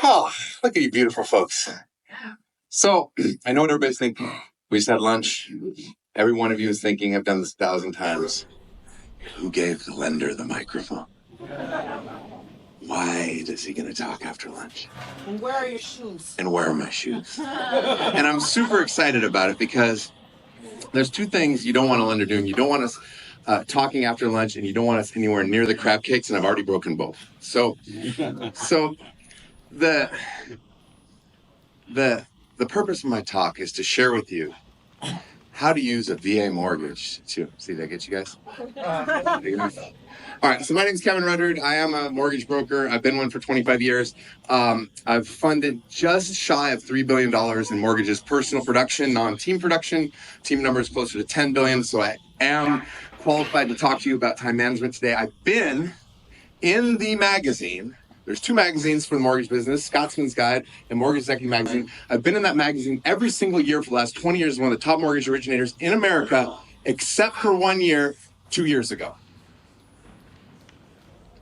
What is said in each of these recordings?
Oh, look at you beautiful folks. So I know what everybody's thinking. We just had lunch. Every one of you is thinking, I've done this 1,000 times. Who gave the lender the microphone? Why is he going to talk after lunch? And where are your shoes? And where are my shoes? And I'm super excited about it because there's two things you don't want a lender doing. You don't want us talking after lunch, and you don't want us anywhere near the crab cakes, and I've already broken both. So the purpose of my talk is to share with you how to use a VA mortgage to see that get you guys. All right, so my name is Kevin Rudrud. I am a mortgage broker. I've been one for 25 years. I've funded just shy of $3 billion in mortgages, personal production, non-team production. Team number is closer to 10 billion. So I am qualified to talk to you about time management today. I've been in the magazine. There's two magazines for the mortgage business, Scotsman's Guide and Mortgage Executive Magazine. I've been in that magazine every single year for the last 20 years, one of the top mortgage originators in America, except for 1 year, 2 years ago.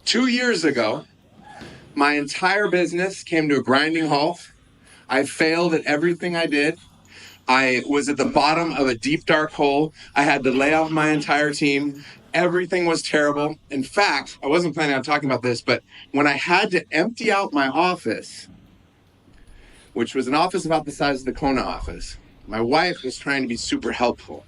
2 years ago, my entire business came to a grinding halt. I failed at everything I did. I was at the bottom of a deep, dark hole. I had to lay off my entire team. Everything was terrible. In fact, I wasn't planning on talking about this, but when I had to empty out my office, which was an office about the size of the Kona office, my wife was trying to be super helpful.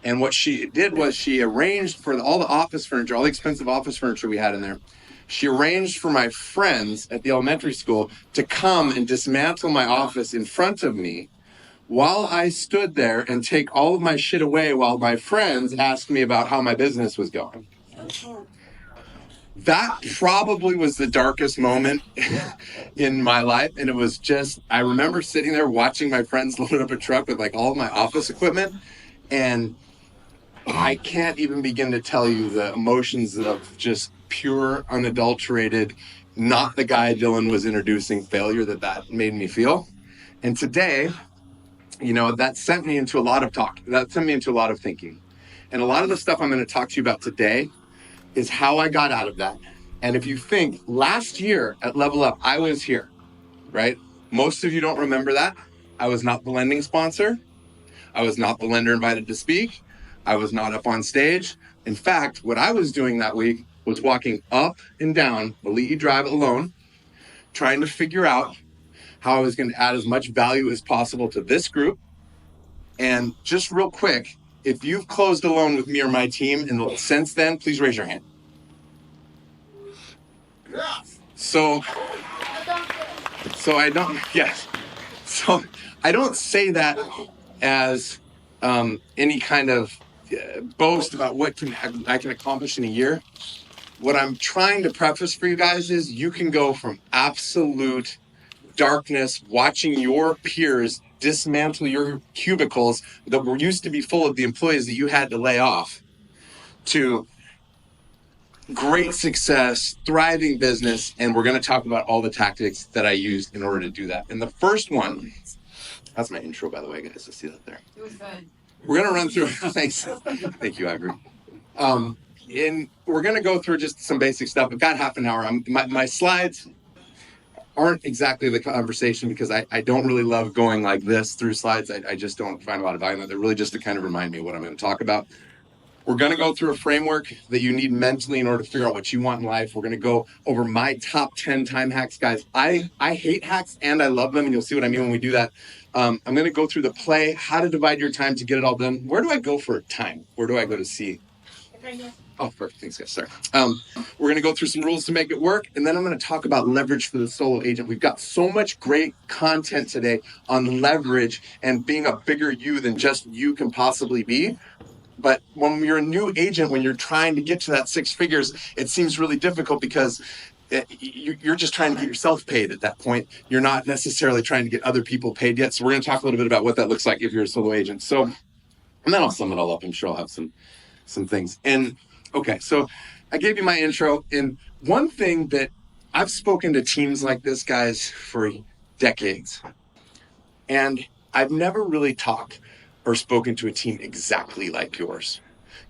And what she did was she arranged for all the office furniture, all the expensive office furniture we had in there. She arranged for my friends at the elementary school to come and dismantle my office in front of me while I stood there and take all of my shit away while my friends asked me about how my business was going. That probably was the darkest moment in my life. And it was just, I remember sitting there watching my friends load up a truck with like all of my office equipment. And I can't even begin to tell you the emotions of just pure, unadulterated, not the guy Dylan was introducing failure that made me feel. And today, you know, that sent me into a lot of talk. That sent me into a lot of thinking. And a lot of the stuff I'm going to talk to you about today is how I got out of that. And if you think last year at Level Up, I was here, right? Most of you don't remember that. I was not the lending sponsor. I was not the lender invited to speak. I was not up on stage. In fact, what I was doing that week was walking up and down the Lee Drive alone, trying to figure out how I was going to add as much value as possible to this group. And just real quick, if you've closed a loan with me or my team and since then, please raise your hand. So I don't, yes. So I don't say that as any kind of boast about what I can accomplish in a year. What I'm trying to preface for you guys is you can go from absolute darkness, watching your peers dismantle your cubicles that were used to be full of the employees that you had to lay off, to great success, thriving business. And we're going to talk about all the tactics that I used in order to do that. And the first one, that's my intro, by the way, guys. Let's see that there. It was good. We're going to run through, thanks. Thank you, Ivory. And we're going to go through just some basic stuff. I've got half an hour. My slides aren't exactly the conversation because I don't really love going like this through slides. I just don't find a lot of value in that. They're really just to kind of remind me what I'm going to talk about. We're going to go through a framework that you need mentally in order to figure out what you want in life. We're going to go over my top 10 time hacks, guys. I hate hacks and I love them, and you'll see what I mean when we do that. I'm going to go through the play, how to divide your time to get it all done. Where do I go for time? Where do I go to see? Oh, perfect. Thanks, guys. Sorry. We're going to go through some rules to make it work, and then I'm going to talk about leverage for the solo agent. We've got so much great content today on leverage and being a bigger you than just you can possibly be. But when you're a new agent, when you're trying to get to that six figures, it seems really difficult because you're just trying to get yourself paid at that point. You're not necessarily trying to get other people paid yet. So we're going to talk a little bit about what that looks like if you're a solo agent. So, and then I'll sum it all up. I'm sure I'll have some things. And okay, so I gave you my intro. And one thing that I've spoken to teams like this, guys, for decades. And I've never really talked or spoken to a team exactly like yours.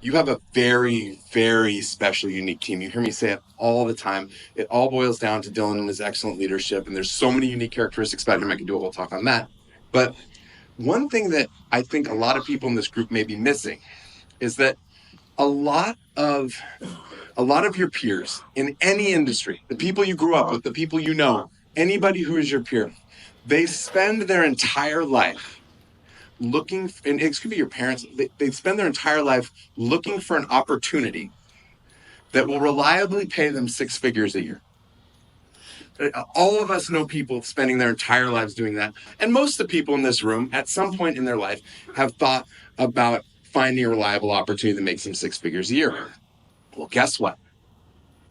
You have a very, very special, unique team. You hear me say it all the time. It all boils down to Dylan and his excellent leadership. And there's so many unique characteristics about him. I could do a whole talk on that. But one thing that I think a lot of people in this group may be missing is that a lot of your peers in any industry, the people you grew up with, the people you know, anybody who is your peer, they spend their entire life looking, and it could be your parents, they spend their entire life looking for an opportunity that will reliably pay them 6 figures a year. All of us know people spending their entire lives doing that. And most of the people in this room, at some point in their life, have thought about finding a reliable opportunity that makes them 6 figures a year. Well, guess what?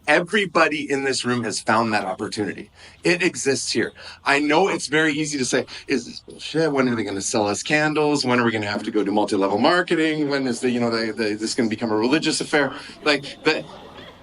Everybody in this room has found that opportunity. It exists here. I know it's very easy to say, is this bullshit? When are they going to sell us candles? When are we going to have to go to multi-level marketing? When is this going to become a religious affair?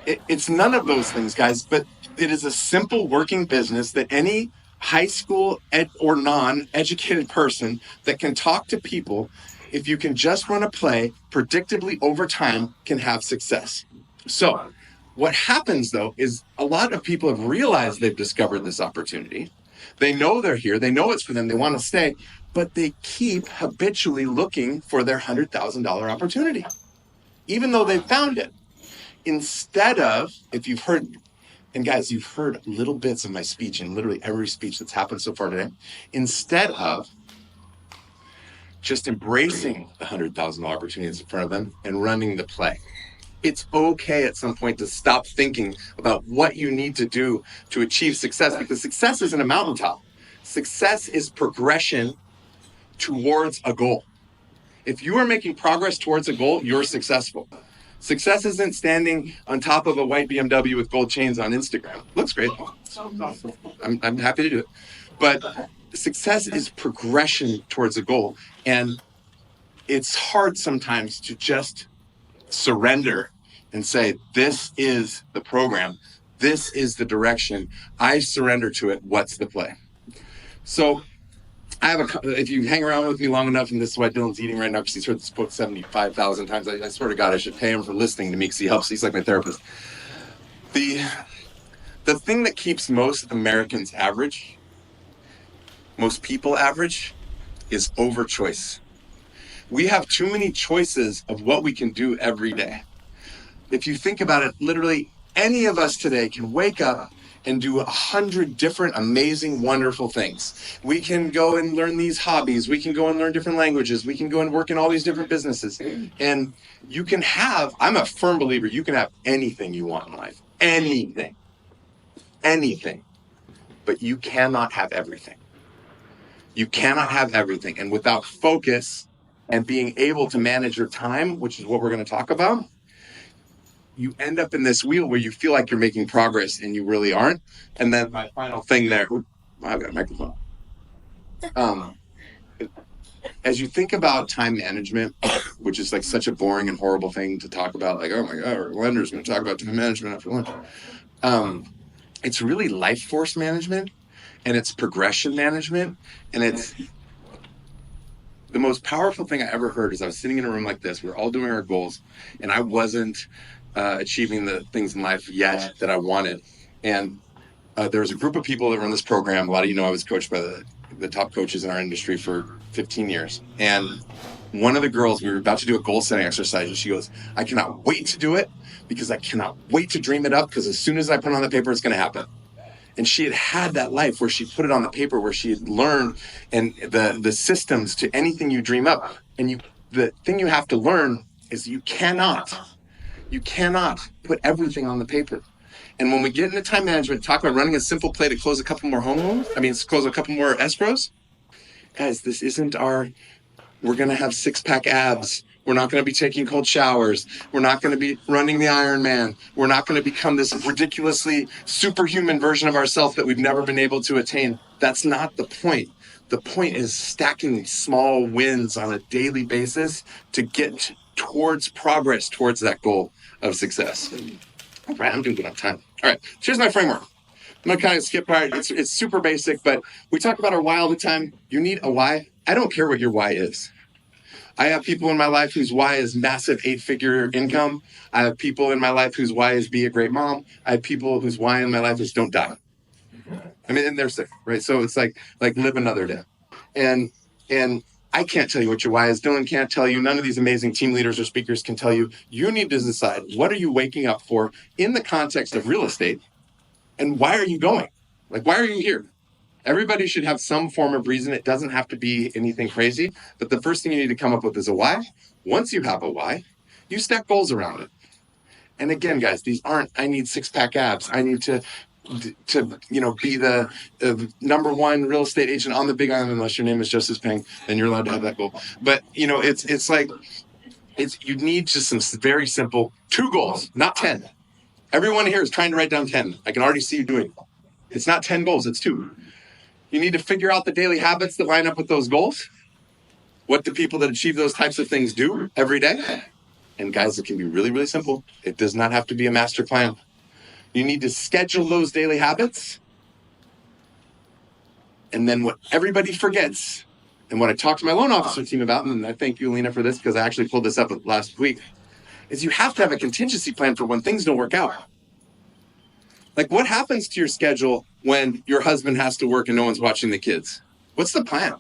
It's none of those things, guys, but it is a simple working business that any high school or non-educated person that can talk to people, if you can just run a play predictably over time, can have success. So what happens, though, is a lot of people have realized they've discovered this opportunity. They know they're here. They know it's for them. They want to stay, but they keep habitually looking for their $100,000 opportunity, even though they've found it. Instead of, if you've heard, and guys, you've heard little bits of my speech in literally every speech that's happened so far today, instead of just embracing the $100,000 opportunities in front of them and running the play. It's okay at some point to stop thinking about what you need to do to achieve success, because success isn't a mountaintop. Success is progression towards a goal. If you are making progress towards a goal, you're successful. Success isn't standing on top of a white BMW with gold chains on Instagram. Looks great. I'm happy to do it. But success is progression towards a goal. And it's hard sometimes to just surrender and say, this is the program. This is the direction. I surrender to it. What's the play? So if you hang around with me long enough, and this is why Dylan's eating right now, because he's heard this quote 75,000 times. I swear to God, I should pay him for listening to me, because he helps. He's like my therapist. The thing that keeps most Americans average, most people average, is overchoice. We have too many choices of what we can do every day. If you think about it, literally any of us today can wake up and do 100 different amazing, wonderful things. We can go and learn these hobbies. We can go and learn different languages. We can go and work in all these different businesses. And you can have, I'm a firm believer, you can have anything you want in life. Anything. Anything. But you cannot have everything. You cannot have everything. And without focus and being able to manage your time, which is what we're going to talk about, you end up in this wheel where you feel like you're making progress and you really aren't. And then my final thing there, I've got a microphone. As you think about time management, which is like such a boring and horrible thing to talk about, like, oh my God, our lender's going to talk about time management after lunch. It's really life force management, and it's progression management, and it's the most powerful thing I ever heard. Is I was sitting in a room like this, we were all doing our goals, and I wasn't achieving the things in life yet that I wanted. And there was a group of people that run this program. A lot of you know I was coached by the top coaches in our industry for 15 years. And one of the girls, we were about to do a goal setting exercise, and she goes, I cannot wait to do it, because I cannot wait to dream it up, because as soon as I put it on the paper, it's going to happen. And she had that life where she put it on the paper, where she had learned and the systems to anything you dream up. And the thing you have to learn is you cannot put everything on the paper. And when we get into time management, talk about running a simple play to close a couple more home loans, close a couple more escrows. Guys, this isn't we're going to have 6-pack abs. We're not going to be taking cold showers. We're not going to be running the Ironman. We're not going to become this ridiculously superhuman version of ourselves that we've never been able to attain. That's not the point. The point is stacking small wins on a daily basis to get towards progress, towards that goal of success. All right, I'm doing good on time. All right, so here's my framework. I'm going to kind of skip part. It's super basic, but we talk about our why all the time. You need a why. I don't care what your why is. I have people in my life whose why is massive 8-figure income. I have people in my life whose why is be a great mom. I have people whose why in my life is don't die. I mean, and they're sick, right? So it's like live another day. And I can't tell you what your why is. Dylan can't tell you. None of these amazing team leaders or speakers can tell you. You need to decide, what are you waking up for in the context of real estate, and why are you going? Like, why are you here? Everybody should have some form of reason. It doesn't have to be anything crazy, but the first thing you need to come up with is a why. Once you have a why, you stack goals around it. And again, guys, these aren't, I need 6-pack abs. I need to be the number one real estate agent on the Big Island, unless your name is Justice Peng, then you're allowed to have that goal. But it's like, you need just some very simple 2 goals, not 10. Everyone here is trying to write down 10. I can already see you doing it. It's not 10 goals, it's 2. You need to figure out the daily habits that line up with those goals. What do people that achieve those types of things do every day? And guys, it can be really, really simple. It does not have to be a master plan. You need to schedule those daily habits. And then what everybody forgets, and what I talked to my loan officer team about, and I thank you, Alina, for this, because I actually pulled this up last week, is you have to have a contingency plan for when things don't work out. Like, what happens to your schedule when your husband has to work and no one's watching the kids? What's the plan?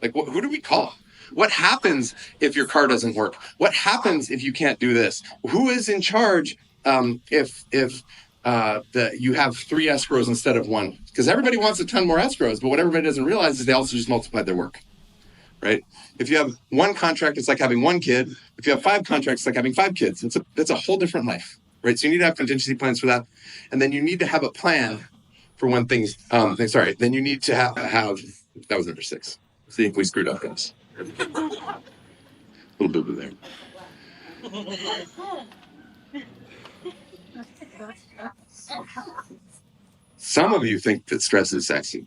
Like, who do we call? What happens if your car doesn't work? What happens if you can't do this? Who is in charge if you have 3 escrows instead of 1? Because everybody wants a ton more escrows, but what everybody doesn't realize is they also just multiplied their work, right? If you have 1 contract, it's like having 1 kid. If you have 5 contracts, it's like having 5 kids. That's a whole different life, right? So you need to have contingency plans for that. And then you need to have a plan for when things, then you need to have, that was number 6. See if we screwed up, guys. A little boo-boo there. Some of you think that stress is sexy.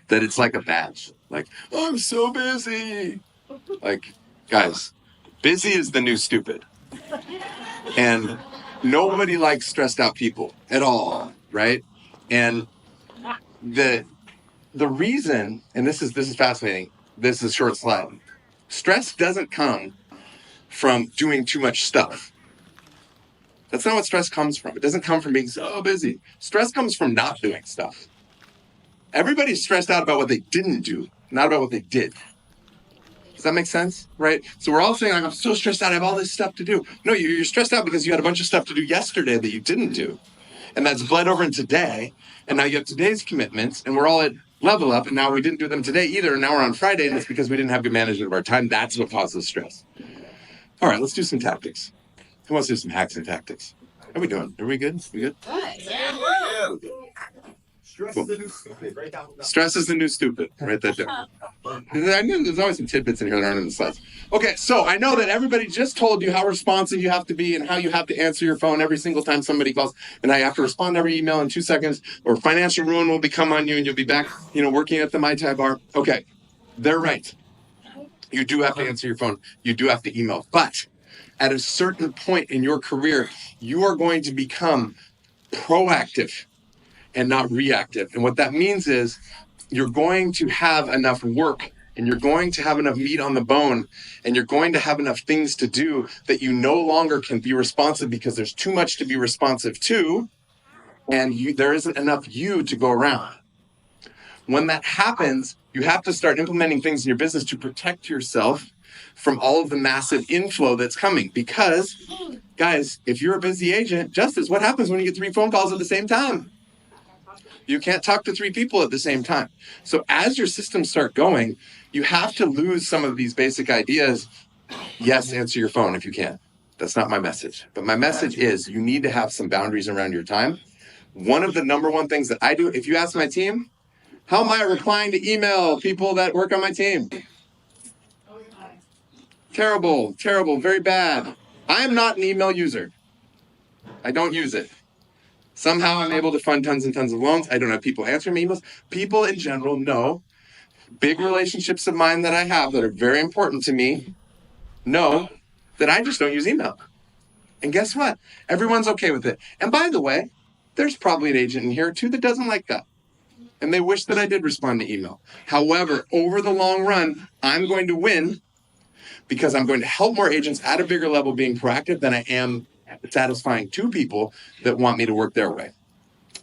That it's like a badge. Like, oh, I'm so busy. Like, guys, busy is the new stupid. And nobody likes stressed out people at all, right? And the reason, and this is fascinating, this is a short slide. Stress doesn't come from doing too much stuff. That's not what stress comes from. It doesn't come from being so busy. Stress comes from not doing stuff. Everybody's stressed out about what they didn't do, not about what they did. Does that make sense? Right? So we're all saying, like, I'm so stressed out, I have all this stuff to do. No, you're stressed out because you had a bunch of stuff to do yesterday that you didn't do. And that's bled over in today. And now you have today's commitments, and we're all at level up, and now we didn't do them today either, and now we're on Friday, and it's because we didn't have good management of our time. That's what causes stress. All right, let's do some tactics. Who wants to do some hacks and tactics? How are we doing? Are we good? We good? Yeah. Stress is the new stupid. Write that down. Stress is the new stupid. Write that down. I knew there's always some tidbits in here that aren't in the slides. Okay, so I know that everybody just told you how responsive you have to be and how you have to answer your phone every single time somebody calls, and I have to respond to every email in 2 seconds, or financial ruin will become on you and you'll be back, working at the Mai Tai bar. Okay, they're right. You do have to answer your phone. You do have to email. But at a certain point in your career, you are going to become proactive and not reactive. And what that means is you're going to have enough work, and you're going to have enough meat on the bone, and you're going to have enough things to do that you no longer can be responsive because there's too much to be responsive to, and there isn't enough you to go around. When that happens, you have to start implementing things in your business to protect yourself from all of the massive inflow that's coming. Because, guys, if you're a busy agent, Justice, what happens when you get 3 phone calls at the same time? You can't talk to 3 people at the same time. So as your systems start going, you have to lose some of these basic ideas. Yes, answer your phone if you can. That's not my message. But my message is you need to have some boundaries around your time. One of the number one things that I do, if you ask my team, how am I replying to email people that work on my team? Terrible, very bad. I am not an email user. I don't use it. Somehow I'm able to fund tons and tons of loans. I don't have people answering me emails. People in general know, big relationships of mine that I have that are very important to me, know that I just don't use email. And guess what? Everyone's okay with it. And by the way, there's probably an agent in here too that doesn't like that. And they wish that I did respond to email. However, over the long run, I'm going to win because I'm going to help more agents at a bigger level being proactive than I am satisfying two people that want me to work their way.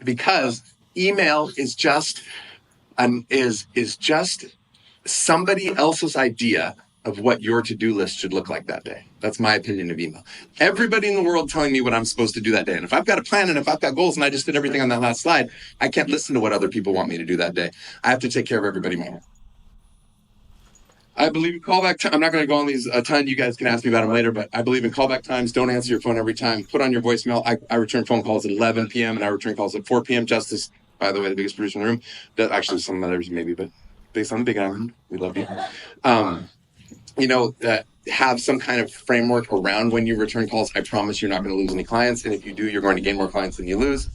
Because email is just just somebody else's idea of what your to-do list should look like that day. That's my opinion of email. Everybody in the world telling me what I'm supposed to do that day. And if I've got a plan and if I've got goals and I just did everything on that last slide, I can't listen to what other people want me to do that day. I have to take care of everybody more. I believe in callback time. I'm not going to go on these a ton. You guys can ask me about them later, but I believe in callback times. Don't answer your phone every time. Put on your voicemail. I return phone calls at 11 p.m. and I return calls at 4 p.m. Justice, by the way, the biggest producer in the room. Actually, some others maybe, but based on the Big Island, we love you. Have some kind of framework around when you return calls. I promise you're not going to lose any clients. And if you do, you're going to gain more clients than you lose.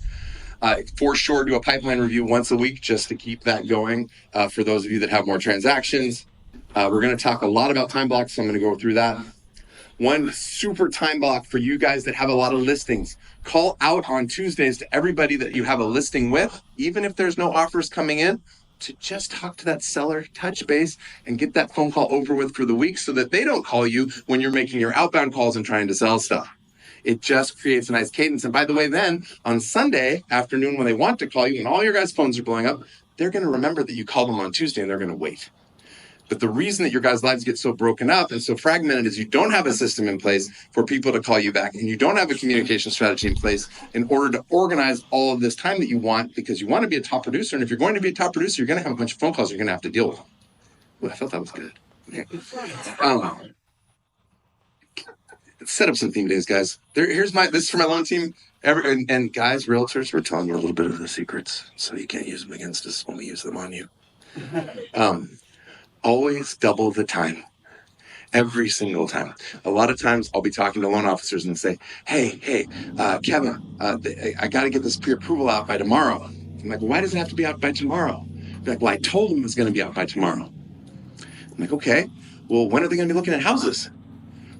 For sure, do a pipeline review once a week just to keep that going. For those of you that have more transactions, we're going to talk a lot about time blocks, so I'm going to go through that. One super time block for you guys that have a lot of listings. Call out on Tuesdays to everybody that you have a listing with, even if there's no offers coming in, to just talk to that seller, touch base, and get that phone call over with for the week so that they don't call you when you're making your outbound calls and trying to sell stuff. It just creates a nice cadence. And by the way, then on Sunday afternoon, when they want to call you and all your guys' phones are blowing up, they're going to remember that you called them on Tuesday and they're going to wait. But the reason that your guys' lives get so broken up and so fragmented is you don't have a system in place for people to call you back, and you don't have a communication strategy in place in order to organize all of this time that you want, because you want to be a top producer. And if you're going to be a top producer, you're going to have a bunch of phone calls you're going to have to deal with. Ooh, I felt that was good. Okay. Let's set up some theme days, guys. This is for my loan team. And guys, realtors, we're telling you a little bit of the secrets, so you can't use them against us when we use them on you. Always double the time. Every single time. A lot of times I'll be talking to loan officers and say, hey, Kevin, I got to get this pre-approval out by tomorrow. I'm like, well, why does it have to be out by tomorrow? They're like, well, I told them it was going to be out by tomorrow. I'm like, okay, well, when are they going to be looking at houses?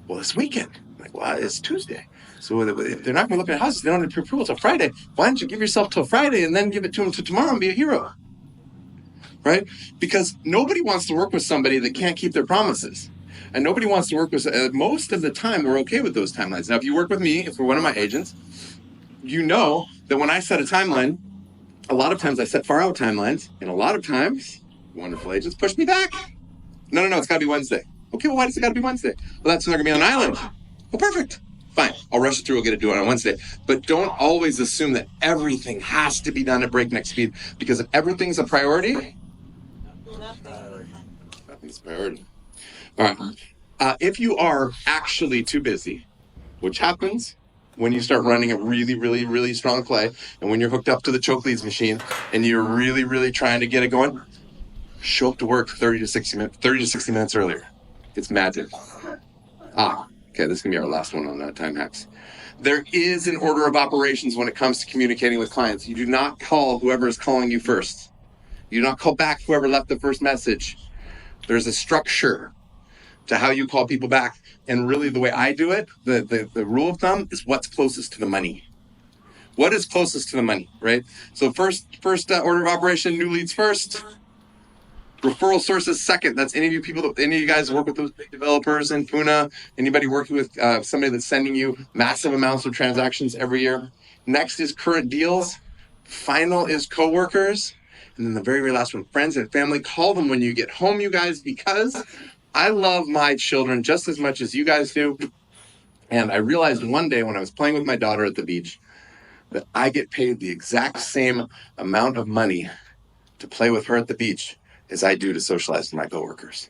Well, this weekend. I'm like, well, it's Tuesday. So if they're not going to look at houses, they don't have pre-approval till Friday. Why don't you give yourself till Friday and then give it to them till tomorrow and be a hero? Right? Because nobody wants to work with somebody that can't keep their promises. And nobody wants to work with, most of the time, we're okay with those timelines. Now, if you work with me, if we're one of my agents, you know that when I set a timeline, a lot of times I set far out timelines, and a lot of times, wonderful agents push me back. No, it's got to be Wednesday. Okay, well, why does it got to be Wednesday? Well, that's when they're going to be on an island. Well, perfect. Fine. I'll rush it through. We'll get it done on Wednesday. But don't always assume that everything has to be done at breakneck speed, because if everything's a priority, nothing's a priority. All right. If you are actually too busy, which happens when you start running a really, really, really strong play, and when you're hooked up to the choke leads machine and you're really, really trying to get it going, show up to work 30 to 60 minutes earlier. It's magic. Okay, this is going to be our last one on time hacks. There is an order of operations when it comes to communicating with clients. You do not call whoever is calling you first. You do not call back whoever left the first message. There's a structure to how you call people back. And really the way I do it, the rule of thumb is what's closest to the money. What is closest to the money, right? So first order of operation, new leads first. Referral sources second. That's any of you guys work with those big developers in Pune, anybody working with somebody that's sending you massive amounts of transactions every year. Next is current deals. Final is coworkers. And then the very, very last one, friends and family. Call them when you get home, you guys, because I love my children just as much as you guys do. And I realized one day when I was playing with my daughter at the beach that I get paid the exact same amount of money to play with her at the beach as I do to socialize with my coworkers.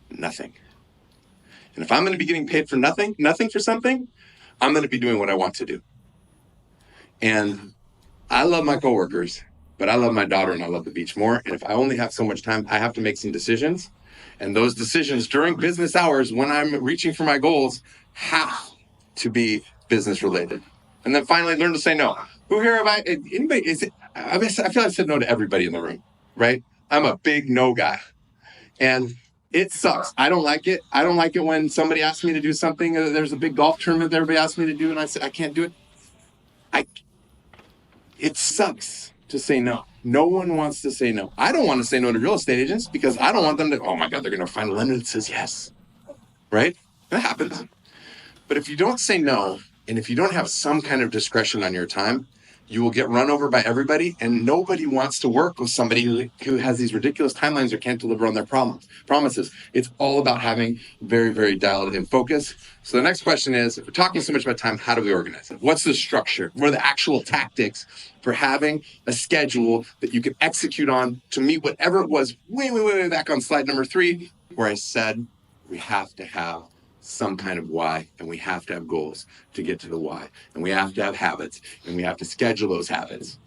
Nothing. And if I'm going to be getting paid for nothing for something, I'm going to be doing what I want to do. And I love my coworkers, but I love my daughter and I love the beach more. And if I only have so much time, I have to make some decisions. And those decisions during business hours when I'm reaching for my goals have to be business related. And then finally, learn to say no. Who here have anybody, I feel I've said no to everybody in the room, right? I'm a big no guy. And it sucks. I don't like it. I don't like it when somebody asks me to do something. There's a big golf tournament that everybody asks me to do, and I say, I can't do it. It sucks to say no. No one wants to say no. I don't want to say no to real estate agents because I don't want them to, oh my God, they're going to find a lender that says yes. right? That happens. But if you don't say no, and if you don't have some kind of discretion on your time, you will get run over by everybody, and nobody wants to work with somebody who has these ridiculous timelines or can't deliver on their promises. It's all about having very, very dialed in focus. So the next question is, if we're talking so much about time, how do we organize it? What's the structure? What are the actual tactics for having a schedule that you can execute on to meet whatever it was way back on slide number 3, where I said we have to have some kind of why, and we have to have goals to get to the why, and we have to have habits, and we have to schedule those habits.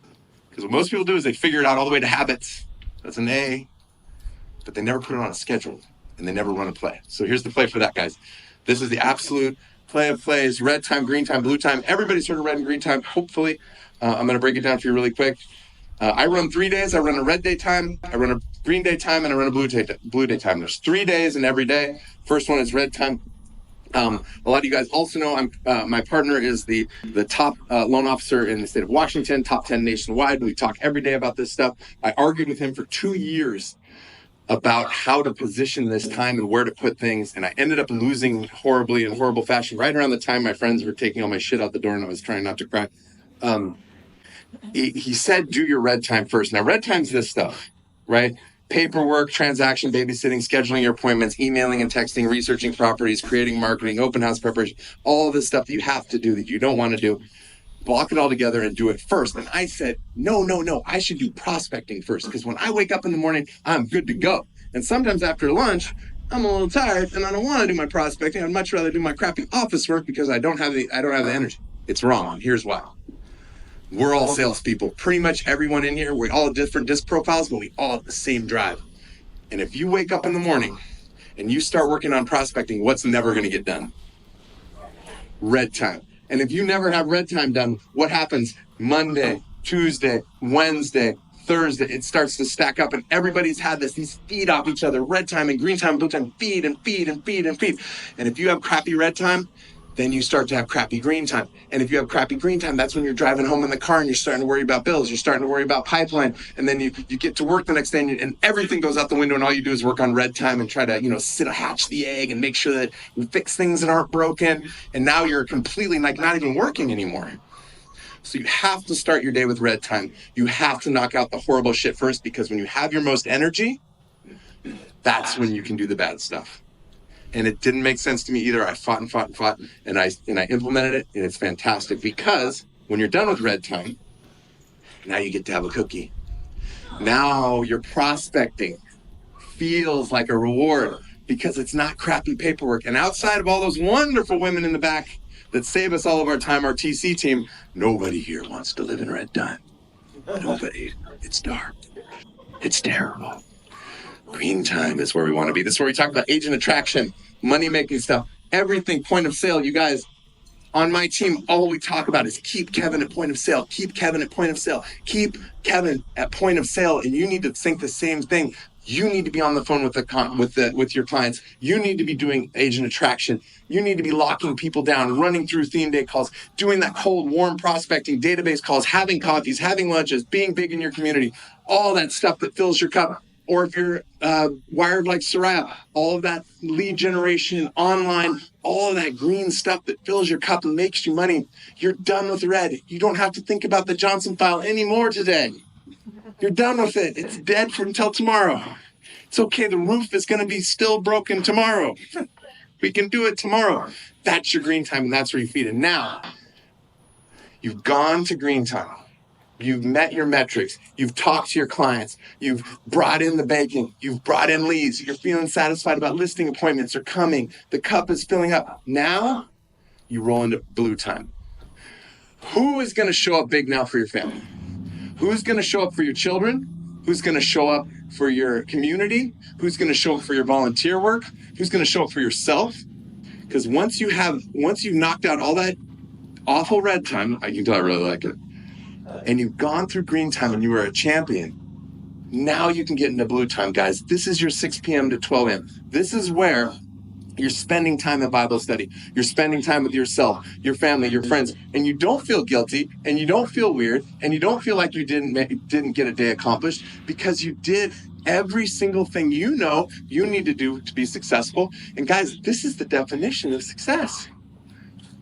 Because what most people do is they figure it out all the way to habits. That's an A, but they never put it on a schedule, and they never run a play. So here's the play for that, guys. This is the absolute play of plays: red time, green time, blue time. Everybody's heard of red and green time, hopefully. I'm going to break it down for you really quick. I run 3 days. I run a red day time, I run a green day time, and I run a blue day time. There's 3 days in every day. First one is red time. A lot of you guys also know my partner is the top loan officer in the state of Washington, top 10 nationwide. We talk every day about this stuff. I argued with him for 2 years about how to position this time and where to put things, and I ended up losing horribly in horrible fashion right around the time my friends were taking all my shit out the door and I was trying not to cry. He said, do your red time first. Now, red time's this stuff, right? Paperwork, transaction, babysitting, scheduling your appointments, emailing and texting, researching properties, creating marketing, open house preparation, all this stuff that you have to do that you don't want to do. Block it all together and do it first. And I said, no, I should do prospecting first, because when I wake up in the morning, I'm good to go. And sometimes after lunch, I'm a little tired and I don't want to do my prospecting. I'd much rather do my crappy office work because I don't have the energy. It's wrong. Here's why. We're all salespeople. Pretty much everyone in here, we all have different disc profiles, but we all have the same drive. And if you wake up in the morning and you start working on prospecting, what's never going to get done? Red time. And if you never have red time done, what happens? Monday, Tuesday, Wednesday, Thursday, it starts to stack up, and everybody's had this. These feed off each other. Red time and green time, blue time, feed and feed and feed and feed. And if you have crappy red time, then you start to have crappy green time. And if you have crappy green time, that's when you're driving home in the car and you're starting to worry about bills. You're starting to worry about pipeline. And then you get to work the next day and everything goes out the window, and all you do is work on red time and try to, hatch the egg and make sure that you fix things that aren't broken. And now you're completely not even working anymore. So you have to start your day with red time. You have to knock out the horrible shit first, because when you have your most energy, that's when you can do the bad stuff. And it didn't make sense to me either. I fought, and I implemented it, and it's fantastic, because when you're done with red time, now you get to have a cookie. Now your prospecting feels like a reward, because it's not crappy paperwork. And outside of all those wonderful women in the back that save us all of our time, our TC team, nobody here wants to live in red time. Nobody. It's dark. It's terrible. Green time is where we want to be. This is where we talk about agent attraction, money-making stuff, everything point of sale. You guys, on my team, all we talk about is keep Kevin at point of sale, keep Kevin at point of sale, keep Kevin at point of sale. And you need to think the same thing. You need to be on the phone with your clients. You need to be doing agent attraction. You need to be locking people down, running through theme day calls, doing that cold, warm prospecting, database calls, having coffees, having lunches, being big in your community, all that stuff that fills your cup. Or if you're wired like Soraya, all of that lead generation, online, all of that green stuff that fills your cup and makes you money. You're done with red. You don't have to think about the Johnson file anymore today. You're done with it. It's dead until tomorrow. It's okay. The roof is going to be still broken tomorrow. We can do it tomorrow. That's your green time, and that's where you feed it. Now, you've gone to green time. You've met your metrics. You've talked to your clients. You've brought in the banking. You've brought in leads. You're feeling satisfied about listing appointments are coming. The cup is filling up. Now you roll into blue time. Who is going to show up big now for your family? Who's going to show up for your children? Who's going to show up for your community? Who's going to show up for your volunteer work? Who's going to show up for yourself? Because once you've knocked out all that awful red time, I can tell I really like it, and you've gone through green time and you are a champion, now you can get into blue time, guys. This is your 6 p.m. to 12 a.m. This is where you're spending time at Bible study. You're spending time with yourself, your family, your friends, and you don't feel guilty, and you don't feel weird, and you don't feel like you didn't get a day accomplished, because you did every single thing you know you need to do to be successful. And guys, this is the definition of success.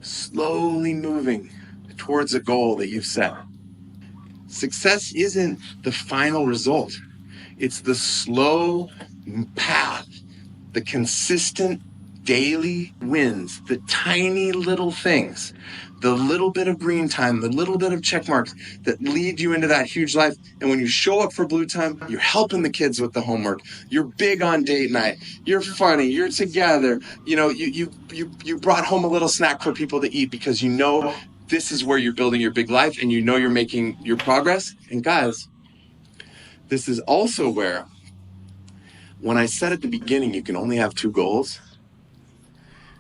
Slowly moving towards a goal that you've set. Success isn't the final result. It's the slow path, the consistent daily wins, the tiny little things, the little bit of green time, the little bit of check marks that lead you into that huge life. And when you show up for blue time, you're helping the kids with the homework. You're big on date night. You're funny. You're together. You know, you brought home a little snack for people to eat because you know this is where you're building your big life and you know you're making your progress. And guys, this is also where, when I said at the beginning you can only have 2 goals,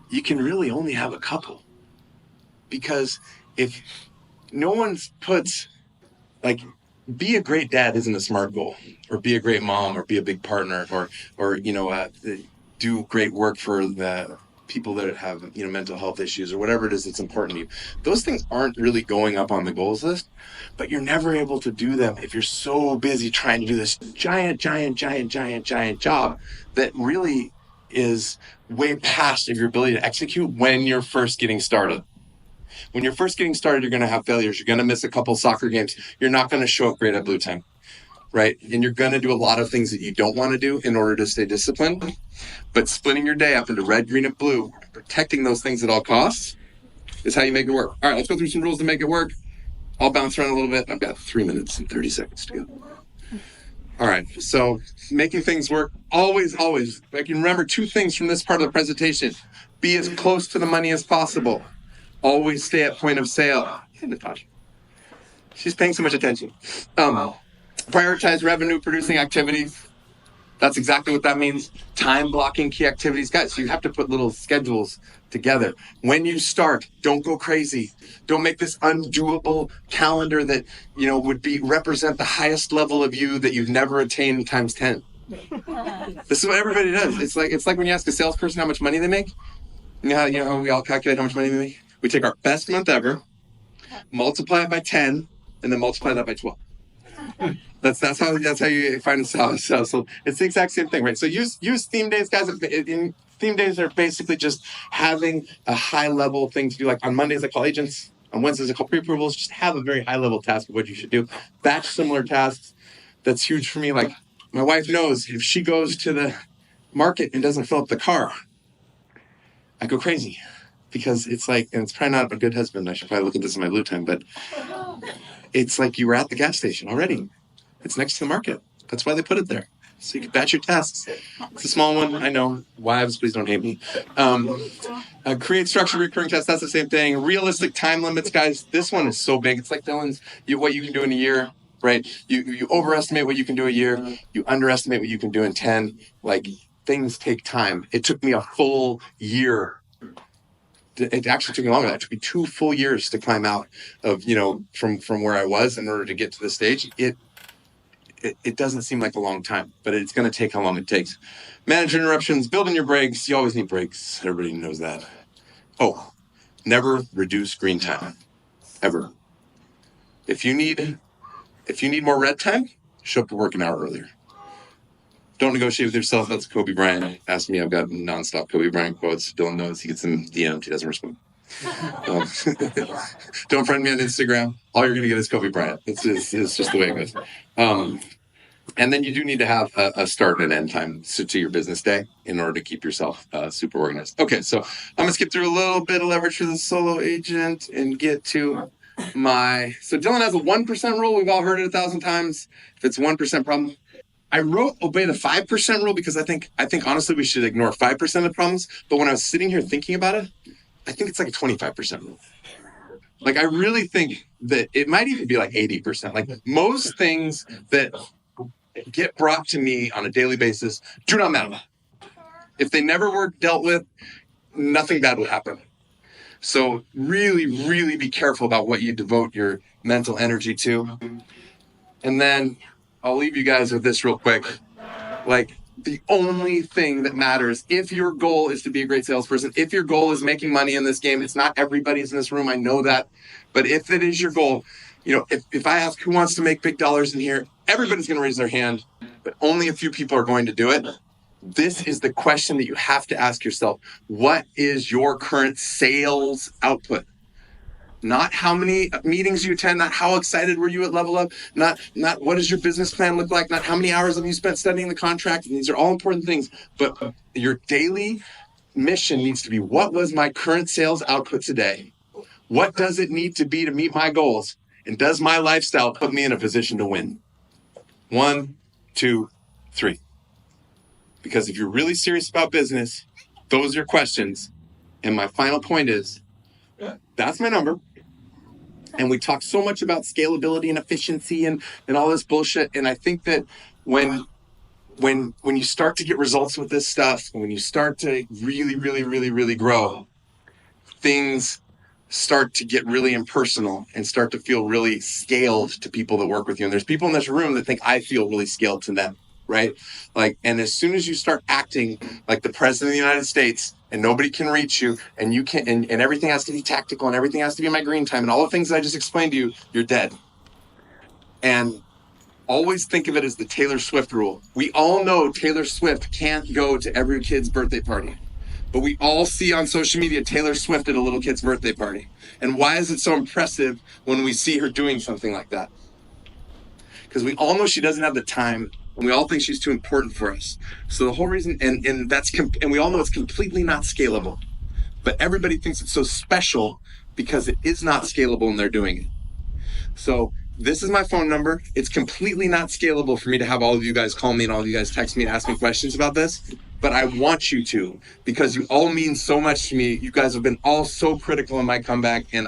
you can really only have a couple. Because if no one puts, like, be a great dad isn't a SMART goal, or be a great mom, or be a big partner, or do great work for the people that have, mental health issues, or whatever it is that's important to you. Those things aren't really going up on the goals list, but you're never able to do them if you're so busy trying to do this giant job that really is way past of your ability to execute when you're first getting started. When you're first getting started, you're going to have failures. You're going to miss a couple soccer games. You're not going to show up great at blue time, right? And you're going to do a lot of things that you don't want to do in order to stay disciplined. But splitting your day up into red, green, and blue, protecting those things at all costs, is how you make it work. All right, let's go through some rules to make it work. I'll bounce around a little bit. I've got 3 minutes and 30 seconds to go. All right, so making things work, always, I can remember 2 things from this part of the presentation. Be as close to the money as possible. Always stay at point of sale. Hey, Natasha. She's paying so much attention. Prioritize revenue producing activities. That's exactly what that means. Time blocking key activities. Guys, you have to put little schedules together. When you start, don't go crazy. Don't make this undoable calendar that, would represent the highest level of you that you've never attained times 10. This is what everybody does. It's like when you ask a salesperson how much money they make. We all calculate how much money we make. We take our best month ever, multiply it by 10, and then multiply that by 12. That's how you find a sales. So it's the exact same thing, right? So use theme days, guys. Theme days are basically just having a high level thing to do. Like on Mondays, I call agents. On Wednesdays, I call pre-approvals. Just have a very high level task of what you should do. Batch similar tasks. That's huge for me. Like my wife knows if she goes to the market and doesn't fill up the car, I go crazy. Because it's like, and it's probably not a good husband. I should probably look at this in my blue time, but it's like you were at the gas station already. It's next to the market. That's why they put it there. So you can batch your tasks. It's a small one. I know. Wives, please don't hate me. Create structured recurring tasks. That's the same thing. Realistic time limits, guys. This one is so big. It's like Dylan's, what you can do in a year, right? You overestimate what you can do a year. You underestimate what you can do in 10. Like, things take time. It took me a full year. It actually took me longer. It took me 2 full years to climb out of, from where I was in order to get to this stage. It doesn't seem like a long time, but it's going to take how long it takes. Manage interruptions, build in your breaks. You always need breaks. Everybody knows that. Oh, never reduce green time, ever. If you need more red time, show up to work an hour earlier. Don't negotiate with yourself. That's Kobe Bryant. Ask me. I've got nonstop Kobe Bryant quotes. Dylan knows. He gets them DM'd. He doesn't respond. Don't friend me on Instagram. All you're going to get is Kobe Bryant. It's just the way it goes. And then you do need to have a start and end time to your business day in order to keep yourself super organized. Okay, so I'm going to skip through a little bit of leverage for the solo agent and get to so Dylan has a 1% rule. We've all heard it 1,000 times. If it's 1% problem, I wrote obey the 5% rule because I think honestly we should ignore 5% of the problems. But when I was sitting here thinking about it, I think it's like a 25% rule. Like I really think that it might even be like 80%. Like most things that get brought to me on a daily basis do not matter. If they never were dealt with, nothing bad would happen. So really, really be careful about what you devote your mental energy to. And then I'll leave you guys with this real quick. Like, the only thing that matters, if your goal is to be a great salesperson, if your goal is making money in this game, it's not everybody's in this room, I know that. But if it is your goal, if I ask who wants to make big dollars in here, everybody's going to raise their hand, but only a few people are going to do it. This is the question that you have to ask yourself. What is your current sales output? Not how many meetings you attend, not how excited were you at Level Up, not what does your business plan look like, not how many hours have you spent studying the contract. And these are all important things, but your daily mission needs to be, what was my current sales output today? What does it need to be to meet my goals? And does my lifestyle put me in a position to win? 1, 2, 3. Because if you're really serious about business, those are your questions. And my final point is, that's my number. And we talk so much about scalability and efficiency and all this bullshit. And I think that when you start to get results with this stuff, when you start to really, really, really, really grow, things start to get really impersonal and start to feel really scaled to people that work with you. And there's people in this room that think I feel really scaled to them, right? And as soon as you start acting like the president of the United States and nobody can reach you and you can, and everything has to be tactical and everything has to be in my green time and all the things I just explained to you, you're dead. And always think of it as the Taylor Swift rule. We all know Taylor Swift can't go to every kid's birthday party. But we all see on social media Taylor Swift at a little kid's birthday party. And why is it so impressive when we see her doing something like that? Because we all know she doesn't have the time, and we all think she's too important for us. So the whole reason, and we all know it's completely not scalable. But everybody thinks it's so special because it is not scalable and they're doing it. So this is my phone number. It's completely not scalable for me to have all of you guys call me and all of you guys text me and ask me questions about this. But I want you to, because you all mean so much to me. You guys have been all so critical in my comeback. And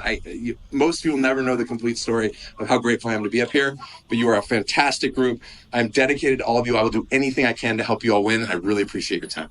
most of you will never know the complete story of how grateful I am to be up here. But you are a fantastic group. I'm dedicated to all of you. I will do anything I can to help you all win. I really appreciate your time.